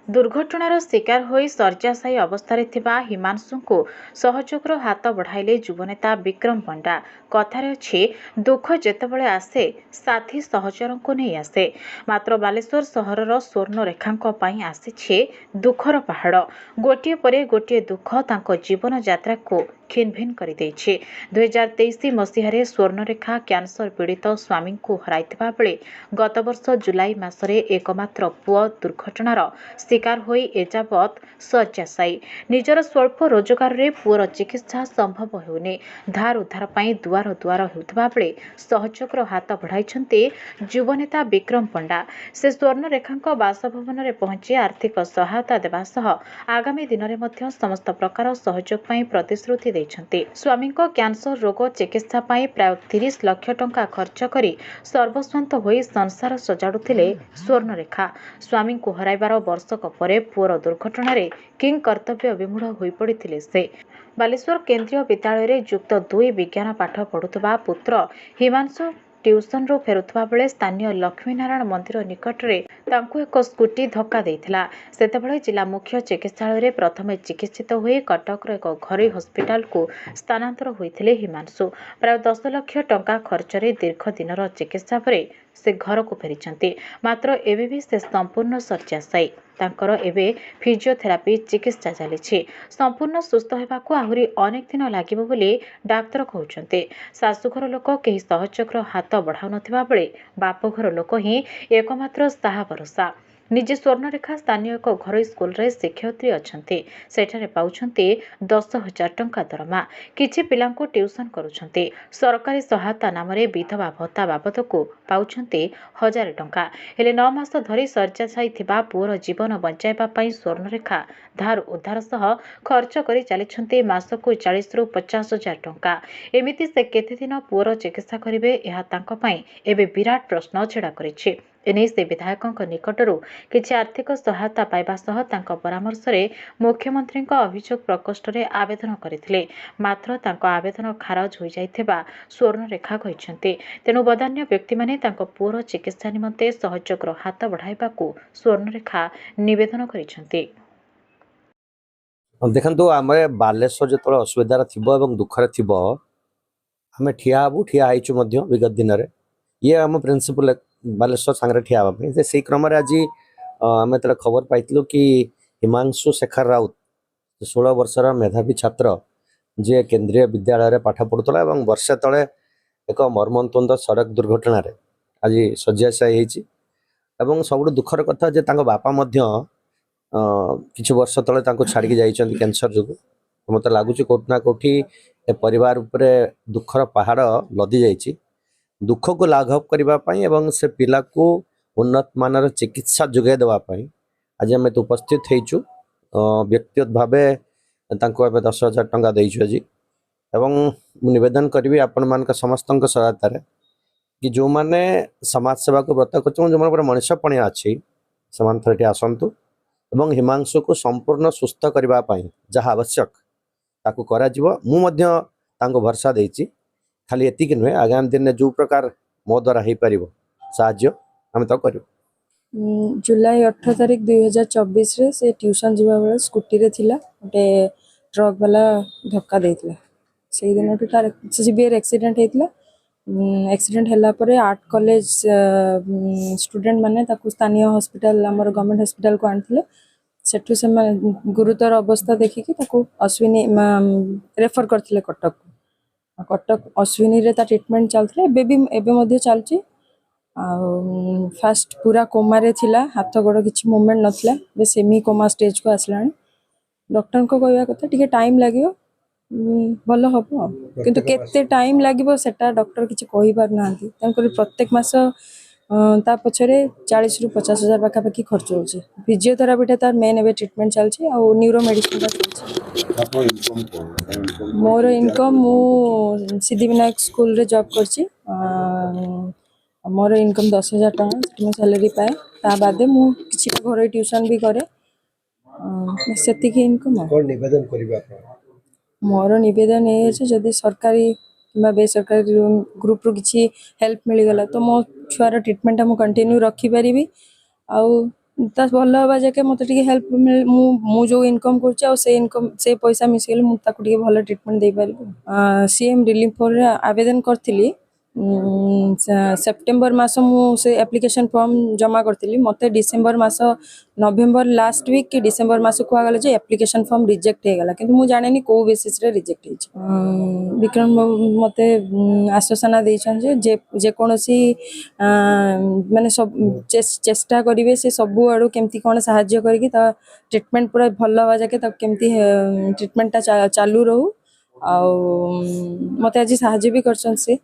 दुर्घटनार शिकार होई शय्याशायी अवस्था हिमांशु को सहयोगर हाथ बढ़ाइले युवनेता विक्रम पंडा। कथार अच्छी दुख जेतेबेले आसे साथी सहचरों को नहीं आसे, मात्र बालेश्वर सहरर स्वर्णरेखा आसी दुखर पहाड़। गोटे पर गोटे दुख तांको जीवन यात्रा को खिनभिन कर 2023 मसीह स्वर्णरेखा कैंसर पीड़ित स्वामी को हराइथिबा बेले गत वर्ष जुलाई मासरे एकमात्र पुओ दुर्घटनार शिकार होई एजावत शय्याशायी। निजर स्वल्प रोजगार रे पुअर चिकित्सा संभव हेउनी। धार उद्धार पाई दुआर दुआर हेउथिबा बेले सहयोगर हाथ बढ़ाइछन्ते युवनेता विक्रम पंडा। से स्वर्णरेखा बासभवन में पहुंची आर्थिक सहायता देवा सह आगामी दिन में मध्य समस्त प्रकार सहयोग पाई प्रतिश्रुति दैछन्ते। स्वामी कैंसर रोग चिकित्सा पाई प्राय 30 लाख टंका खर्च करी सर्वस्वांत होई संसार सजाड़ुथिले स्वर्णरेखा। स्वामी को हराइबार वर्षक परे पुअर दुर्घटना किंग कर्तव्य विमूढ़ होई पड़िथिले से। बालेश्वर केंद्रीय विद्यालय युक्त 2 विज्ञान पाठ पढ़ुवा पुत्र हिमांशु ट्यूशन रू फेरुवा बेले स्थानीय लक्ष्मीनारायण मंदिर निकटरे तांकु एक स्कूटी धक्का देइथिला। सेतेबेले जिला मुख्य चिकित्सालय प्रथमे चिकित्सित हुई कटकर एक घरोई हस्पिटाल को स्थानांतर होइथिले हिमांशु। प्राय 10 लाख टंका खर्च दीर्घ दिनर चिकित्सा परे से घर को फेरिचंती, मात्र एबे भी से संपूर्ण शय्याशायी। तांकर एबे फिजियोथेरापी चिकित्सा चली। संपूर्ण सुस्थ होगाकू आहुरी अनेक दिन लागिबो बोली डाक्तर कहउछन्ते। शाशुघर लोक केही सहयोगर हाथ बढ़ाउ नथिबा बेले बापघर लोक ही एकमात्र साहा भरोसा। निजे स्वर्णरेखा स्थानीय एक घरोई स्कूल रे शिक्षयित्री अछन्ते। सेठारे पाउछन्ते 10,000 टंका दरमा। किछि पिलांको ट्यूशन करूछन्ते। सरकारी सहायता नामरे विधवा भत्ता बाबद को पाउछन्ते 1000 टंका। हेले 9 मास धरी शय्याशायी थिबा पुअर जीवन बंचाइबा पई स्वर्णरेखा धार उद्धार सह खर्च करी चलिछन्ते मासको 40 रु 50,000 टंका। एमिति से केते दिन पुअर चिकित्सा करिवे एहा तांको पई एबे विराट प्रश्न छेड़ा करिछि। एने से विधायकों निकटरू किछि आर्थिक सहायता पाइबा सह तांको परामर्श रे मुख्यमंत्री अभियोग प्रकोष्ठ रे आवेदन करथिले, मात्र तांको आवेदन खारज हो जाइथिबा स्वर्णरेखा कहिसंते। तेनु बदान्य व्यक्ति माने तांको पुअर चिकित्सा निमंते सहयोगर हाथ बढ़ाइबाकू स्वर्णरेखा निवेदन करिसंते। देखंतु आमे बालेश्वर जतळ असुविधा थिबो एवं दुखरे थिबो आमे ठिया हबु ठिया आइछु मध्य विगत दिन रे ये आम प्रिंसिपल बालेश्वर सांगरे ठिया हबा पे से क्रम रे आज आमे तले खबर पाइतलु कि हिमांशु शेखर राउत 16 वर्षर मेधावी छात्र जे केंद्रीय विद्यालय रे पाठ पढुतला एवं वर्ष तळे एक मर्मन्तुंद सड़क दुर्घटना रे आज शय्याशायी हेछि। एवं सबुठ दुखर कथा जे तांको बापा मध्य किछु वर्ष तले तांको छाड़ी जाइछन्ति कैंसर जो मते लागुछि कोठ ना कोठी ए परिवार उपरे दुखर पहाड़ लदी जाइछि। दुख को लाघव करबा पई एवं से पिला को उन्नत मानर चिकित्सा जोगे देबा पई आज हम तो उपस्थित हेछु। व्यक्तिगत भावे तांको एबे 10,000 टंका दैछु आज एवं निवेदन करबी आपण मान का समस्त सहायता रे कि जो माने समाज सेवा को व्रत करछन जो माने मनुष्य पणी अछि समान थरटी आसंतु एवं हिमांशु को संपूर्ण सुस्थ करबा पई जहा आवश्यक ताकू करा जीवो। मु मध्य तांको भरसा देछि, खाली एतिक नुहे आगामी दिन में जो प्रकार मो द्वारा हो पार साहाय्य आम तो कर। जुलाई 18 तारिख 2024 रे से ट्यूशन जीवा बेले स्कूटी रे थिला गोटे ट्रक वाला धक्का देइतला। से दिन तार सीवियर एक्सीडेंट हेतला। एक्सीडेंट हैला परे आर्ट कॉलेज स्टूडेंट माने ताकू स्थानीय हॉस्पिटल हमर गवर्नमेंट हॉस्पिटल को आनथिले। सेठू से गुरुतर अवस्था देखिकी ताकू अश्विनी रेफर करथिले कटक। कटक अश्विनी रे ता ट्रीटमेंट चलथले एबे मध्य चलची। फास्ट पूरा कोमा रे थिला, हाथ गोड़ किछि मूवमेंट नथला, बे सेमी कोमा स्टेज को आसलानी। डॉक्टर को कहया कथा टिके टाइम लागियो भलो हबो, किंतु केते टाइम लागिबो सेटा डॉक्टर किछि कहि पार नांती। तंकर प्रत्येक मास ता पछरे 40 रु 50,000 बाका बाकी खर्च होछि। फिजियोथेरापी टा तार मेन एबे ट्रीटमेंट चलछि आ न्यूरो मेडिसिन टा चलछि। मोर इनकम मु सिद्धिविनायक स्कूल रे जॉब करछि। मोर इनकम 10,000 टका मो सैलरी पाए। ता बादे मु किछि घर ट्यूशन भी करे। सेति के इनकम कोन निवेदन करबा मोर निवेदन ए छै जदि सरकारी किंबा बेसरकारी ग्रुप रो किछि हेल्प मिल गला तो मो छुआर ट्रीटमेंट हम कंटिन्यू रखी परिबी। आउ ତା ଭଲ ହେବା ଯାକେ ମୋତେ ଟିକେ ହେଲ୍ପ ମିଳେ। ମୁଁ ଯେଉଁ ଇନକମ୍ କରୁଛି ଆଉ ସେ ପଇସା ମିଶିଗଲେ ମୁଁ ତାକୁ ଟିକେ ଭଲ ଟ୍ରିଟମେଣ୍ଟ ଦେଇପାରିବି। ସିଏମ୍ ରିଲିଫ୍ ଫଣ୍ଡରେ ଆବେଦନ କରିଥିଲି। ସେପ୍ଟେମ୍ବର ମାସ ମୁଁ ସେ ଆପ୍ଲିକେସନ୍ ଫର୍ମ ଜମା କରିଥିଲି। ମୋତେ ଡିସେମ୍ବର ମାସ ନଭେମ୍ବର ଲାଷ୍ଟ ୱିକ୍ କି ଡିସେମ୍ବର ମାସ କୁହାଗଲା ଯେ ଆପ୍ଲିକେସନ୍ ଫର୍ମ ରିଜେକ୍ଟ ହେଇଗଲା, କିନ୍ତୁ ମୁଁ ଜାଣିନି କେଉଁ ବେସିସ୍ରେ ରିଜେକ୍ଟ ହେଇଛି। ବିକ୍ରମ ବାବୁ ମୋତେ ଆଶ୍ୱାସନା ଦେଇଛନ୍ତି ଯେ ଯେକୌଣସି ମାନେ ସବୁ ଚେଷ୍ଟା କରିବେ ସେ ସବୁଆଡ଼ୁ କେମିତି କ'ଣ ସାହାଯ୍ୟ କରିକି ତା ଟ୍ରିଟମେଣ୍ଟ ପୁରା ଭଲ ହେବା ଯାକେ ତାକୁ କେମିତି ଟ୍ରିଟମେଣ୍ଟଟା ଚାଲୁ ରହୁ। ଆଉ ମୋତେ ଆଜି ସାହାଯ୍ୟ ବି କରିଛନ୍ତି ସେ।